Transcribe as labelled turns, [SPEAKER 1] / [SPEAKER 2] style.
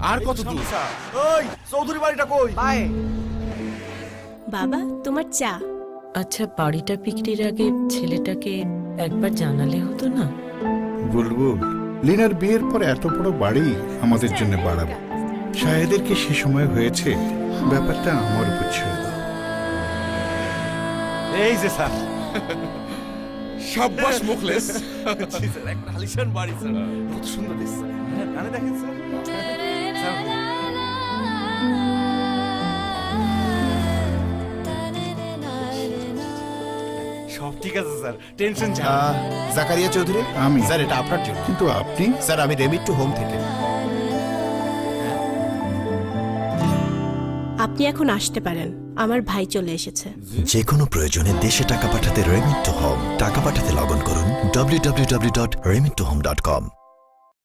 [SPEAKER 1] আর কত দূর?
[SPEAKER 2] ওই চৌধুরী বাড়িটা কই?
[SPEAKER 3] বাবা তোমার চা।
[SPEAKER 4] আচ্ছা, বাড়িটা বিক্রির আগে ছেলেটাকে একবার জানালে হতো না?
[SPEAKER 5] বুলবুল, লিনার বিয়ের পর এত বড় বাড়ি আমাদের জন্য বাড়াবো। শাহেদের কি সে সময় হয়েছে? ব্যাপারটা আমার উপর ছেড়ে দাও।
[SPEAKER 2] এই যে স্যার।
[SPEAKER 1] সাব্বাস মুখলেস।
[SPEAKER 2] জি স্যার, একটা আলিশান বাড়ি স্যার। কত সুন্দর দেখছে। হ্যাঁ, গানে দেখেন স্যার। স্যার, সব ঠিক আছে স্যার, টেনশন ছাড়।
[SPEAKER 6] জাকারিয়া চৌধুরী,
[SPEAKER 5] আমি।
[SPEAKER 6] স্যার এটা আপনার জন্য।
[SPEAKER 5] কিন্তু আপনি?
[SPEAKER 6] স্যার আমি রেমিট টু হোম থেকে।
[SPEAKER 3] আপনি এখন আসতে পারেন, আমার ভাই চলে এসেছে।
[SPEAKER 7] যে কোনো প্রয়োজনে দেশে টাকা পাঠাতে রেমিট টু হোম টাকা পাঠাতে লগ অন করুন www.remittohome.com